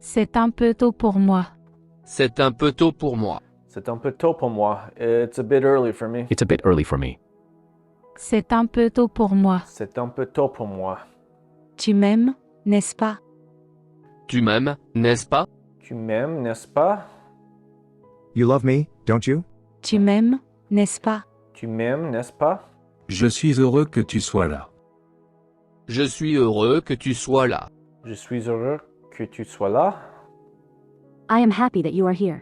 C'est un peu tôt pour moi. C'est un peu tôt pour moi. C'est un peu tôt pour moi. It's a bit early for me. It's a bit early for me. C'est un peu tôt pour moi. C'est un peu tôt pour moi. Tu m'aimes, n'est-ce pas? Tu m'aimes, n'est-ce pas? Tu m'aimes, n'est-ce pas? You love me, don't you? Tu m'aimes, n'est-ce pas? Tu m'aimes, n'est-ce pas? Je suis heureux que tu sois là. Je suis heureux que tu sois là. Je suis heureux que tu sois là. I am happy that you are here.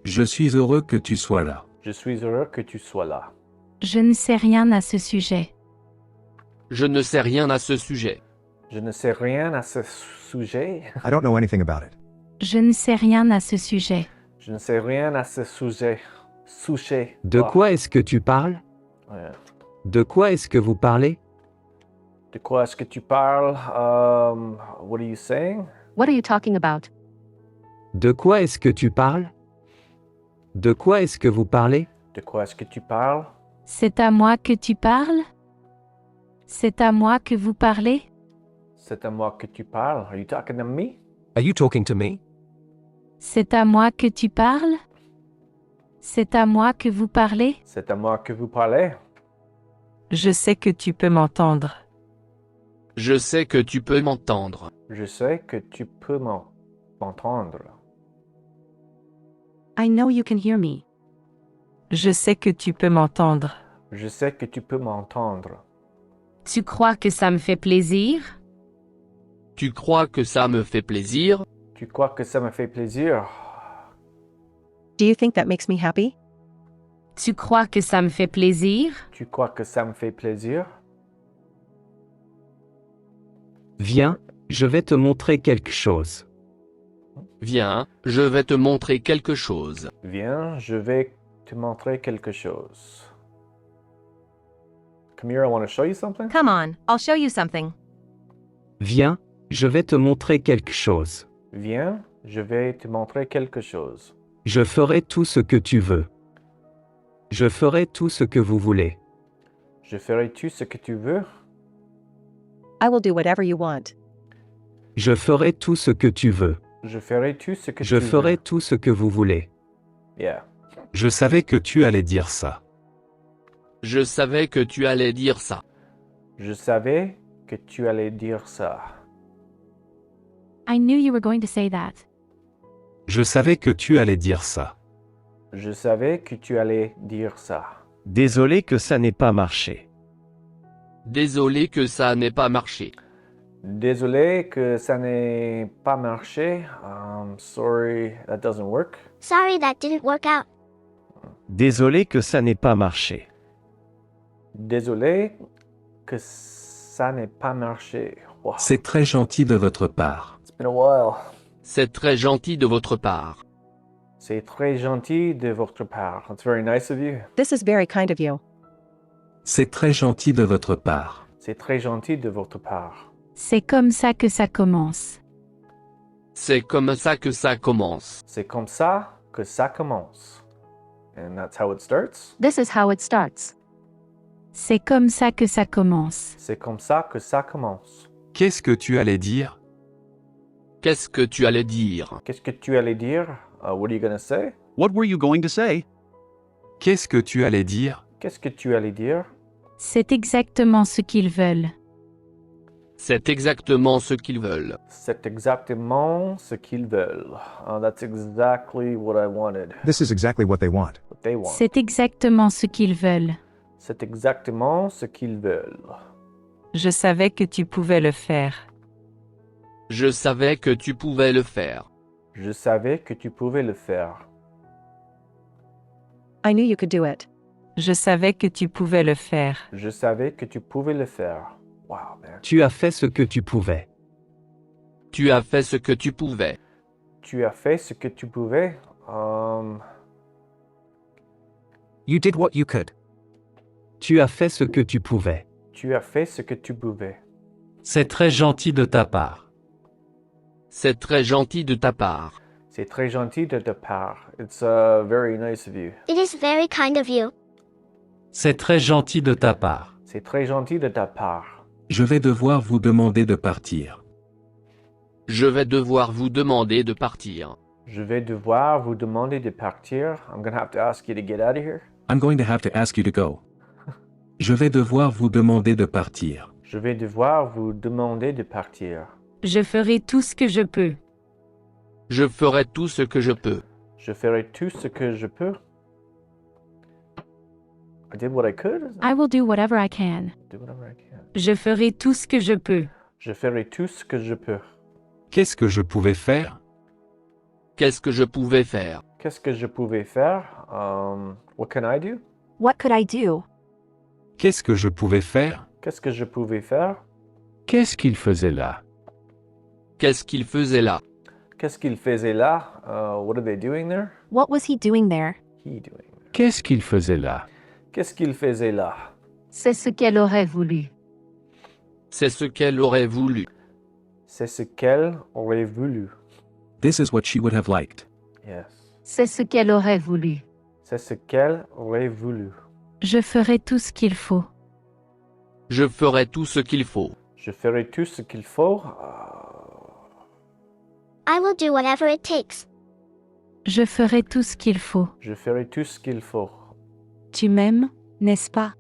Je suis heureux que tu sois là. Je suis heureux que tu sois là. Je ne sais rien à ce sujet. Je ne sais rien à ce sujet. Je ne sais rien à ce sujet. I don't know anything about it. Je ne sais rien à ce sujet. Je ne sais rien à ce sujet. Sujet. De Ah, quoi est-ce que tu parles? ouais. De quoi est-ce que vous parlez? De quoi est-ce que tu parles? What are you saying? What are you talking about? De quoi est-ce que tu parles? De quoi est-ce que vous parlez? De quoi est-ce que tu parles? C'est à moi que tu parles? C'est à moi que vous parlez? C'est à moi que tu parles. Are you talking to me? Are you talking to me? C'est à moi que tu parles? C'est à moi que vous parlez? C'est à moi que vous parlez. Je sais que tu peux m'entendre. Je sais que tu peux m'entendre. Je sais que tu peux m'entendre. I know you can hear me. Je sais que tu peux m'entendre. Je sais que tu peux m'entendre. Tu crois que ça me fait plaisir? Tu crois que ça me fait plaisir? Tu crois que ça me fait plaisir? Do you think that makes me happy? Tu crois que ça me fait plaisir? Tu crois que ça me fait plaisir? Viens, je vais te montrer quelque chose. Viens, je vais te montrer quelque chose. Viens, je vais te montrer quelque chose. Come here, I want to show you something. Come on, I'll show you something. Viens, je vais te montrer quelque chose. Viens, je vais te montrer quelque chose. Je ferai tout ce que tu veux. Je ferai tout ce que vous voulez. Je ferai tout ce que tu veux. I will do whatever you want. Je ferai tout ce que tu veux. Je ferai tout ce que Je tu ferai veux. tout ce que vous voulez. Yeah. Je savais que tu allais dire ça. Je savais que tu allais dire ça. Je savais que tu allais dire ça. I knew you were going to say that. Je savais que tu allais dire ça. Je savais que tu allais dire ça. Désolé que ça n'ait pas marché. Désolé que ça n'ait pas marché. Désolé que ça n'ait pas marché. Sorry, that doesn't work. Sorry that didn't work out. Désolé que ça n'ait pas marché. Désolé que ça n'ait pas marché. Wow. C'est très gentil de votre part. It's been a while. C'est très gentil de votre part. C'est très gentil de votre part. It's very nice of you. This is very kind of you. C'est très gentil de votre part. C'est très gentil de votre part. C'est comme ça que ça commence. C'est comme ça que ça commence. C'est comme ça que ça commence. And that's how it starts. This is how it starts. C'est comme ça que ça commence. C'est comme ça que ça commence. Qu'est-ce que tu allais dire? Qu'est-ce que tu allais dire? Qu'est-ce que tu allais dire? What are you gonna say? What were you going to say? Qu'est-ce que tu allais dire? Qu'est-ce que tu allais dire? C'est exactement ce qu'ils veulent. C'est exactement ce qu'ils veulent. C'est exactement ce qu'ils veulent. That's exactly what I wanted. This is exactly what they want. What they want. C'est exactement ce qu'ils veulent. C'est exactement ce qu'ils veulent. Je savais que tu pouvais le faire. Je savais que tu pouvais le faire. Je savais que tu pouvais le faire. I knew you could do it. Je savais que tu pouvais le faire. Je savais que tu pouvais le faire. Wow, man. Tu as fait ce que tu pouvais. Tu as fait ce que tu pouvais. Tu as fait ce que tu pouvais. You did what you could. Tu as fait ce que tu pouvais. Tu as fait ce que tu pouvais. C'est très gentil de ta part. C'est très gentil de ta part. C'est très gentil de ta part. It's very nice of you. It is very kind of you. C'est très gentil de ta part. C'est très gentil de ta part. Je vais devoir vous demander de partir. Je Je vais devoir vous demander de partir. Je vais devoir vous demander de partir. I'm gonna have to ask you to get out of here. I'm going to have to ask you to go. Je vais devoir vous demander de partir. Je vais devoir vous demander de partir. Je ferai tout ce que je peux. Je ferai tout ce que je peux. Je ferai tout ce que je peux. I did what I could. I will do whatever I can. Do whatever I can. Je ferai tout ce que je peux. Je ferai tout ce que je peux. Qu'est-ce que je pouvais faire? Qu'est-ce que je pouvais faire? Qu'est-ce que je pouvais faire? What can I do? What could I do? Qu'est-ce que je pouvais faire? Qu'est-ce que je pouvais faire? Qu'est-ce qu'il faisait là? Qu'est-ce qu'il faisait là? Qu'est-ce qu'il faisait là? What are they doing there? What was he doing there? He doing there. Qu'est-ce qu'il faisait là? Qu'est-ce qu'il faisait là? C'est ce qu'elle aurait voulu. C'est ce qu'elle aurait voulu. C'est ce qu'elle aurait voulu. This is what she would have liked. Yes. C'est ce qu'elle aurait voulu. C'est ce qu'elle aurait voulu. Je ferai tout ce qu'il faut. Je ferai tout ce qu'il faut. Je ferai tout ce qu'il faut. I will do whatever it takes. Je ferai tout ce qu'il faut. Je ferai tout ce qu'il faut. Tu m'aimes, n'est-ce pas?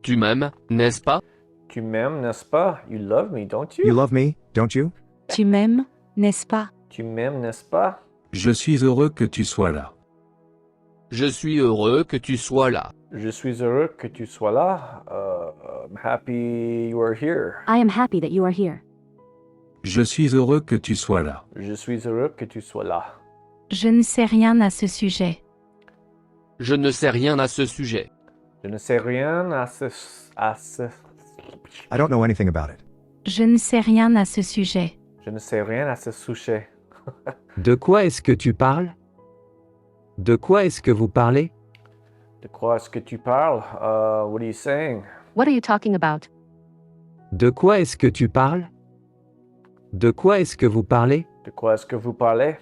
Tu m'aimes, n'est-ce pas? Tu m'aimes, n'est-ce pas? You love me, don't you? You love me, don't you? Tu m'aimes, n'est-ce pas? Tu m'aimes, n'est-ce pas? Je suis heureux que tu sois là. Je suis heureux que tu sois là. Je suis heureux que tu sois là. I'm happy you are here. I am happy that you are here. Je suis heureux que tu sois là. Je suis heureux que tu sois là. Je ne sais rien à ce sujet. Je ne sais rien à ce sujet. Je ne sais rien à ce... I don't know anything about it. Je ne sais rien à ce sujet. Je ne sais rien à ce sujet. De quoi est-ce que tu parles? De quoi est-ce que vous parlez? De quoi est-ce que tu parles? What are you saying? What are you talking about? De quoi est-ce que tu parles? De quoi est-ce que vous parlez? De quoi est-ce que vous parlez?